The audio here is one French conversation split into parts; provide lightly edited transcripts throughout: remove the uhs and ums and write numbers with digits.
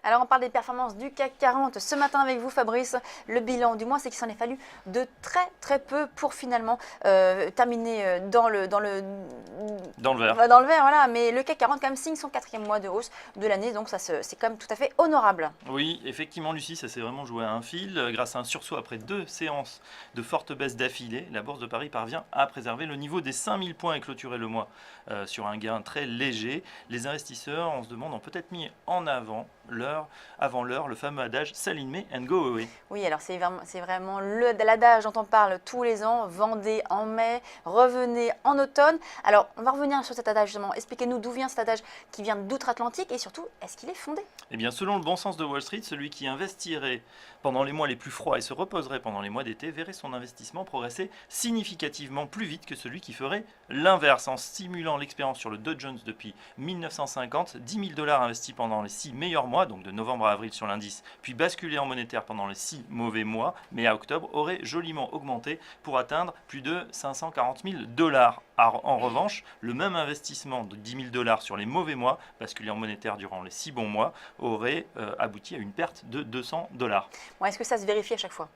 Alors on parle des performances du CAC 40 ce matin avec vous Fabrice. Le bilan du mois c'est qu'il s'en est fallu de très peu pour finalement terminer dans le vert. dans le vert, voilà. Mais le CAC 40 quand même signe son 4e mois de hausse de l'année, donc ça c'est quand même tout à fait honorable. Oui, effectivement Lucie, ça s'est vraiment joué à un fil. Grâce à un sursaut après 2 séances de fortes baisses d'affilée, la Bourse de Paris parvient à préserver le niveau des 5000 points et clôturer le mois sur un gain très léger. Les investisseurs, on se demande, ont peut-être mis en avant avant l'heure, le fameux adage Sell in May and go away. Oui, alors c'est vraiment l'adage dont on parle tous les ans, vendez en mai, revenez en automne. Alors, on va revenir sur cet adage justement. Expliquez-nous d'où vient cet adage qui vient d'outre-Atlantique et surtout, est-ce qu'il est fondé? Eh bien, selon le bon sens de Wall Street, celui qui investirait pendant les mois les plus froids et se reposerait pendant les mois d'été verrait son investissement progresser significativement plus vite que celui qui ferait l'inverse. En stimulant l'expérience sur le Dow Jones depuis 1950, 10 000 $ investis pendant les 6 meilleurs mois, donc de novembre à avril sur l'indice, puis basculés en monétaire pendant les 6 mauvais mois, mai à octobre, aurait joliment augmenté pour atteindre plus de 540 000 $. En revanche, le même investissement de 10 000 $ sur les mauvais mois, basculé en monétaire durant les 6 bons mois, aurait abouti à une perte de 200 $. Bon, est-ce que ça se vérifie à chaque fois?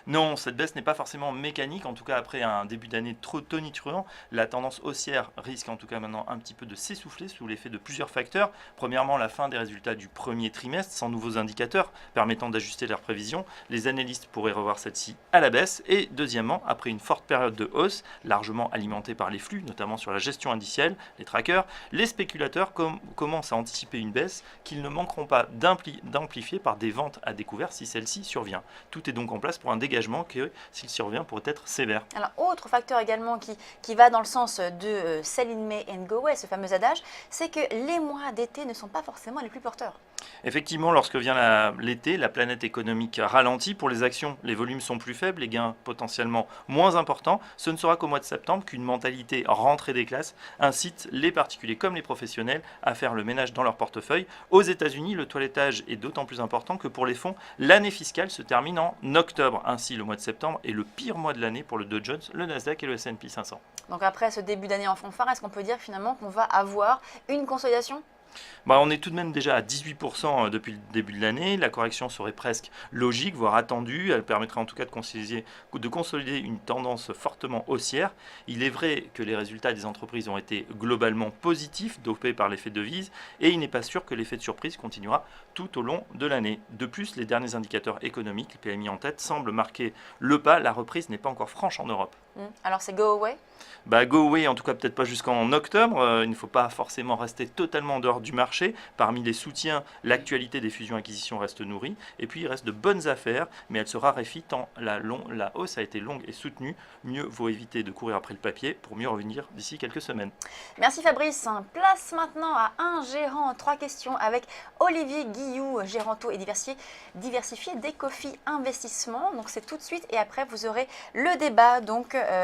Non, cette baisse n'est pas forcément mécanique, en tout cas après un début d'année trop tonitruant, la tendance haussière risque en tout cas maintenant un petit peu de s'essouffler sous l'effet de plusieurs facteurs. Premièrement, la fin des résultats du premier trimestre sans nouveaux indicateurs permettant d'ajuster leurs prévisions. Les analystes pourraient revoir celle-ci à la baisse. Et deuxièmement, après une forte période de hausse, largement alimentée par les flux, notamment sur la gestion indicielle, les trackers, les spéculateurs commencent à anticiper une baisse qu'ils ne manqueront pas d'amplifier par des ventes à découvert si celle-ci survient. Tout est donc en place pour un dégagement que, s'il survient, pourrait être sévère. Alors, autre facteur également qui va dans le sens de Sell in May and go away, ce fameux adage, c'est que les mois d'été ne sont pas forcément les plus porteurs. Effectivement, lorsque vient l'été, la planète économique ralentit. Pour les actions, les volumes sont plus faibles, les gains potentiellement moins importants. Ce ne sera qu'au mois de septembre qu'une mentalité rentrée des classes incite les particuliers comme les professionnels à faire le ménage dans leur portefeuille. Aux États-Unis, le toilettage est d'autant plus important que pour les fonds, l'année fiscale se termine en octobre. Ainsi, le mois de septembre est le pire mois de l'année pour le Dow Jones, le Nasdaq et le S&P 500. Donc après ce début d'année en fanfare, est-ce qu'on peut dire finalement qu'on va avoir une consolidation? On est tout de même déjà à 18% depuis le début de l'année. La correction serait presque logique, voire attendue. Elle permettrait en tout cas de consolider une tendance fortement haussière. Il est vrai que les résultats des entreprises ont été globalement positifs, dopés par l'effet de devise, et il n'est pas sûr que l'effet de surprise continuera tout au long de l'année. De plus, les derniers indicateurs économiques, le PMI en tête, semblent marquer le pas. La reprise n'est pas encore franche en Europe. Alors c'est go away? Go away, en tout cas peut-être pas jusqu'en octobre. Il ne faut pas forcément rester totalement en dehors du marché. Parmi les soutiens, l'actualité des fusions-acquisitions reste nourrie. Et puis il reste de bonnes affaires, mais elle se raréfie tant la hausse a été longue et soutenue. Mieux vaut éviter de courir après le papier pour mieux revenir d'ici quelques semaines. Merci Fabrice. Place maintenant à un gérant. 3 questions avec Olivier Guilloux, gérant taux et diversifié d'Ecofi Investissement. Donc c'est tout de suite et après vous aurez le débat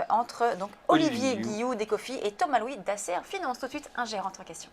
entre Olivier Guilloux d'Ecofi et Thomas Louis d'Acer Finance. Tout de suite un gérant. 3 questions.